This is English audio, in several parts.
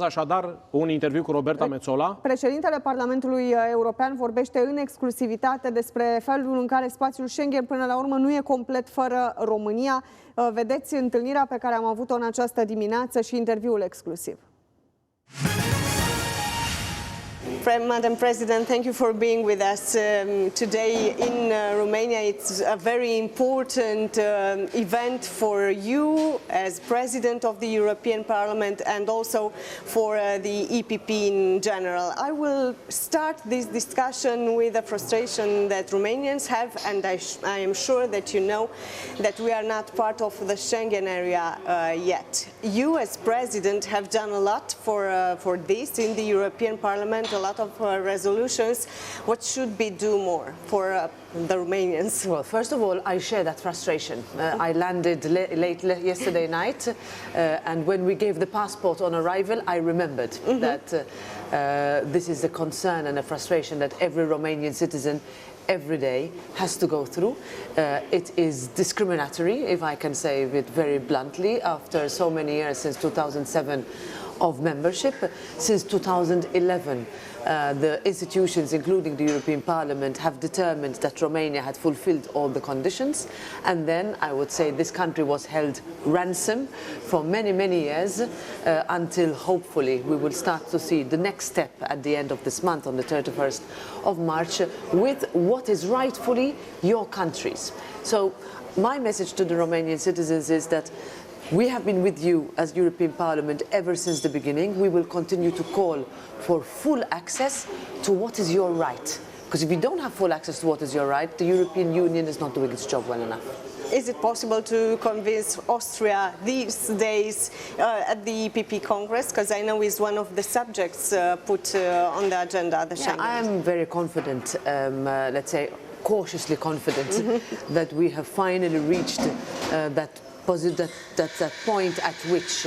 Așadar, un interviu cu Roberta Metsola. Președintele Parlamentului European vorbește în exclusivitate despre felul în care spațiul Schengen până la urmă nu e complet fără România. Vedeți întâlnirea pe care am avut-o în această dimineață și interviul exclusiv. Madam President, thank you for being with us today in Romania. It's a very important event for you as President of the European Parliament and also for the EPP in general. I will start this discussion with a frustration that Romanians have, and I am sure that you know that we are not part of the Schengen area yet. You as President have done a lot for this in the European Parliament, a lot of resolutions. What should be do more for the Romanians? Well, first of all, I share that frustration. I landed late yesterday night, and when we gave the passport on arrival, I remembered that this is a concern and a frustration that every Romanian citizen every day has to go through. It is discriminatory, if I can say it very bluntly, after so many years since 2007 of membership. Since 2011, the institutions, including the European Parliament, have determined that Romania had fulfilled all the conditions, and then I would say this country was held ransom for many, many years until hopefully we will start to see the next step at the end of this month, on the 31st of March, with what is rightfully your country's. So my message to the Romanian citizens is that we have been with you as European Parliament ever since the beginning. We will continue to call for full access to what is your right. Because if you don't have full access to what is your right, the European Union is not doing its job well enough. Is it possible to convince Austria these days at the EPP Congress? Because I know it's one of the subjects put on the agenda, the Schengen. I am very confident, let's say cautiously confident, that we have finally reached that point at which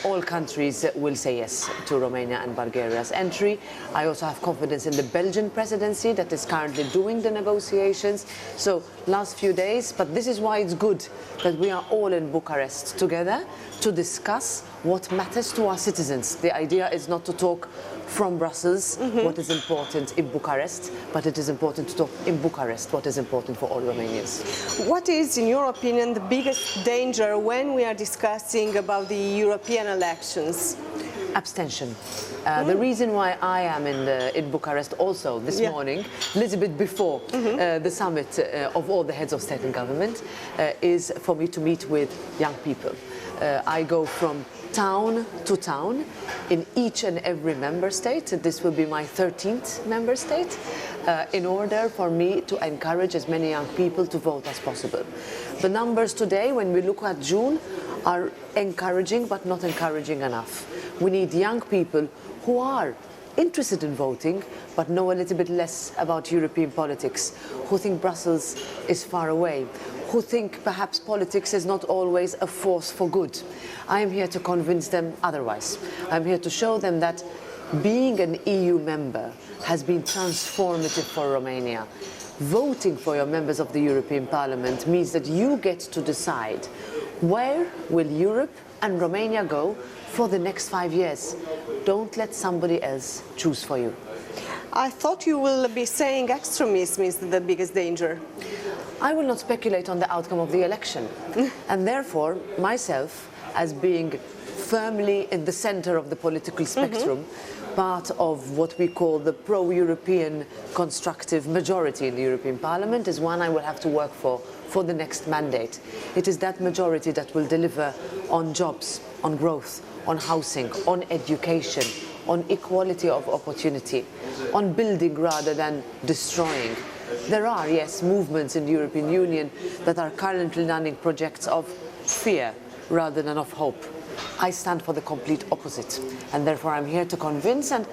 all countries will say yes to Romania and Bulgaria's entry. I also have confidence in the Belgian presidency that is currently doing the negotiations. So last few days, but this is why it's good that we are all in Bucharest together to discuss what matters to our citizens. The idea is not to talk from Brussels what is important in Bucharest, but it is important to talk in Bucharest what is important for all Romanians. What is, in your opinion, the biggest danger when we are discussing about the European elections? Abstention. The reason why I am in Bucharest also this morning, a little bit before the summit of all the heads of state and government, is for me to meet with young people. I go from town to town in each and every member state. This will be my 13th member state, in order for me to encourage as many young people to vote as possible. The numbers today, when we look at June, are encouraging but not encouraging enough. We need young people who are interested in voting but know a little bit less about European politics, who think Brussels is far away, who think perhaps politics is not always a force for good. I am here to convince them otherwise. I'm here to show them that being an EU member has been transformative for Romania. Voting for your members of the European Parliament means that you get to decide where will Europe and Romania go for the next 5 years. Don't let somebody else choose for you. I thought you will be saying extremism is the biggest danger. I will not speculate on the outcome of the election. And therefore, myself, as being firmly in the center of the political spectrum, part of what we call the pro-European constructive majority in the European Parliament, is one I will have to work for the next mandate. It is that majority that will deliver on jobs, on growth, on housing, on education, on equality of opportunity, on building rather than destroying. There are, yes, movements in the European Union that are currently running projects of fear rather than of hope. I stand for the complete opposite, and therefore I'm here to convince. And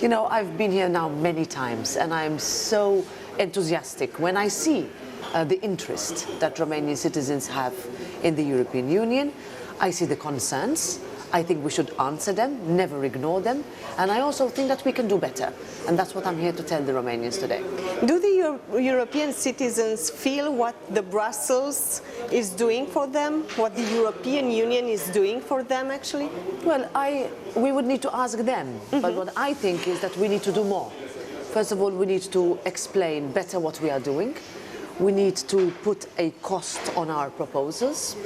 you know, I've been here now many times, and I am so enthusiastic when I see the interest that Romanian citizens have in the European Union. I see the concerns, I think we should answer them, never ignore them, and I also think that we can do better. And that's what I'm here to tell the Romanians today. Do the European citizens feel what the Brussels is doing for them, what the European Union is doing for them actually? Well, we would need to ask them, but what I think is that we need to do more. First of all, we need to explain better what we are doing. We need to put a cost on our proposals.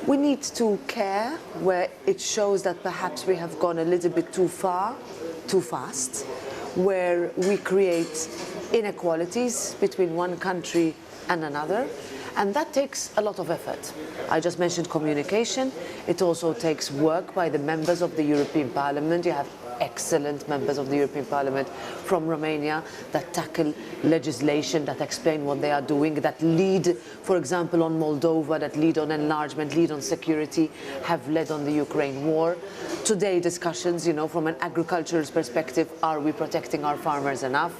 We need to care where it shows that perhaps we have gone a little bit too far, too fast, where we create inequalities between one country and another. And that takes a lot of effort. I just mentioned communication. It also takes work by the members of the European Parliament. You have excellent members of the European Parliament from Romania that tackle legislation, that explain what they are doing, that lead, for example, on Moldova, that lead on enlargement, lead on security, have led on the Ukraine war. Today, discussions, you know, from an agricultural perspective, are we protecting our farmers enough?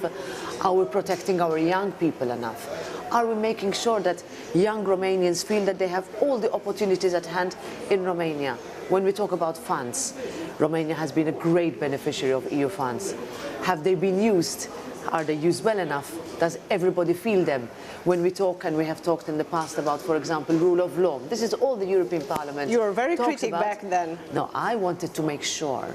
Are we protecting our young people enough? Are we making sure that young Romanians feel that they have all the opportunities at hand in Romania? When we talk about funds, Romania has been a great beneficiary of EU funds. Have they been used? Are they used well enough? Does everybody feel them? When we talk, and we have talked in the past about, for example, rule of law, this is all the European Parliament You were very talks critical about. back then. No, I wanted to make sure,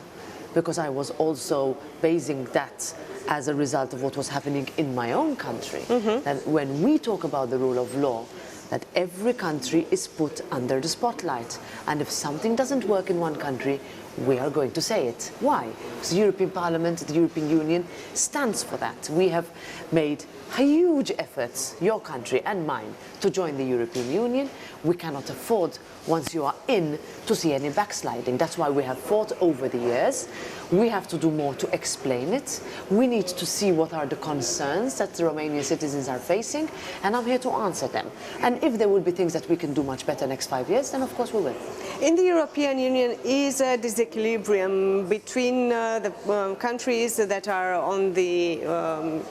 because I was also basing that as a result of what was happening in my own country, that when we talk about the rule of law, that every country is put under the spotlight. And if something doesn't work in one country, we are going to say it. Why? Because the European Parliament, the European Union stands for that. We have made huge efforts, your country and mine, to join the European Union. We cannot afford, once you are in, to see any backsliding. That's why we have fought over the years. We have to do more to explain it. We need to see what are the concerns that the Romanian citizens are facing, and I'm here to answer them. And if there will be things that we can do much better next 5 years, then of course we will. In the European Union is a disequilibrium between the countries that are on the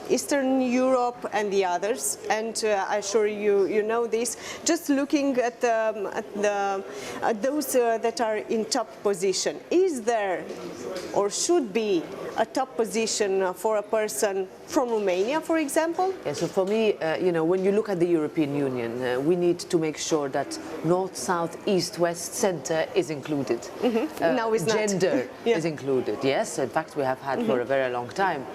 Eastern Europe and the others, and I'm sure you know this. Just looking at those that are in top position, is there or should be a top position for a person from Romania, for example? Yeah, so for me, you know, when you look at the European Union, we need to make sure that north, south, east, west, centre is included. Now it's not. Gender Yeah. is included, yes. In fact, we have had for a very long time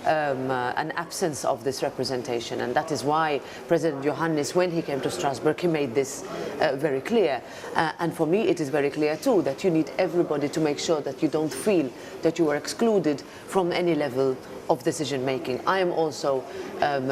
an absence of this representation, and that is why President Iohannis, when he came to Strasbourg, he made this very clear. And for me, it is very clear too that you need everybody to make sure that you don't feel that you are excluded from any level of decision making. I am also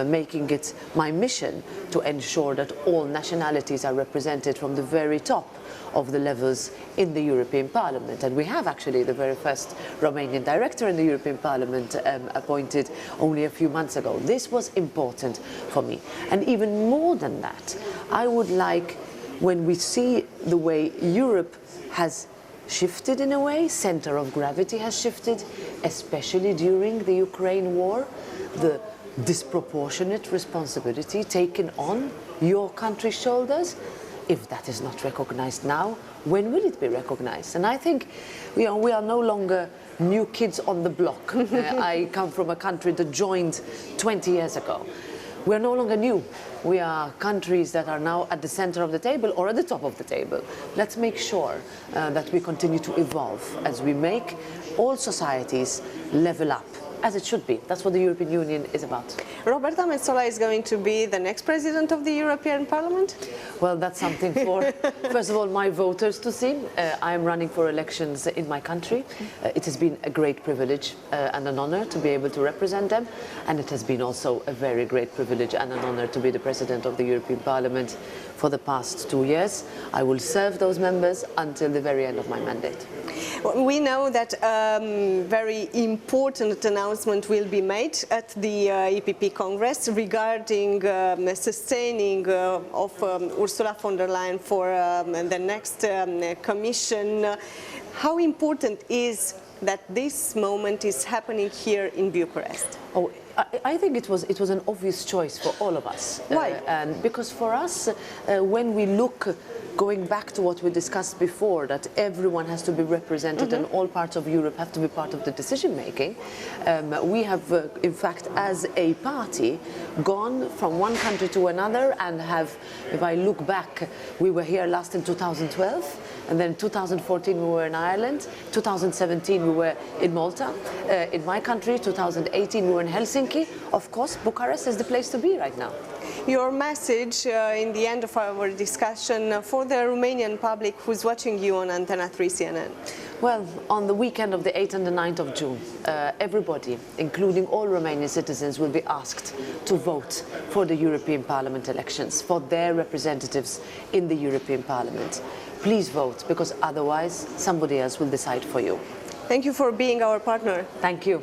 making it my mission to ensure that all nationalities are represented from the very top of the levels in the European Parliament. And we have actually the very first Romanian director in the European Parliament appointed only a few months ago. This was important for me. And even more than that, I would like, when we see the way Europe has shifted in a way, center of gravity has shifted, especially during the Ukraine war, the disproportionate responsibility taken on your country's shoulders. If that is not recognized now, when will it be recognized? And I think, you know, we are no longer new kids on the block. I come from a country that joined 20 years ago. We are no longer new. We are countries that are now at the center of the table or at the top of the table. Let's make sure that we continue to evolve as we make all societies level up, as it should be. That's what the European Union is about. Roberta Metsola is going to be the next president of the European Parliament? Well, that's something for, first of all, my voters to see. I am running for elections in my country. It has been a great privilege and an honor to be able to represent them. And it has been also a very great privilege and an honor to be the president of the European Parliament for the past 2 years. I will serve those members until the very end of my mandate. We know that very important announcement will be made at the EPP Congress regarding sustaining of Ursula von der Leyen for the next Commission. How important is that this moment is happening here in Bucharest? Oh, I think it was an obvious choice for all of us. Why? And because for us, when we look, going back to what we discussed before, that everyone has to be represented and all parts of Europe have to be part of the decision making, we have, in fact, as a party, gone from one country to another and have, if I look back, we were here last in 2012, and then in 2014 we were in Ireland, 2017 we were in Malta, in my country 2018 we were in Helsinki. Of course, Bucharest is the place to be right now. Your message in the end of our discussion for the Romanian public who's watching you on Antena 3 CNN. Well, on the weekend of the 8th and the 9th of June, everybody, including all Romanian citizens, will be asked to vote for the European Parliament elections, for their representatives in the European Parliament. Please vote, because otherwise somebody else will decide for you. Thank you for being our partner. Thank you.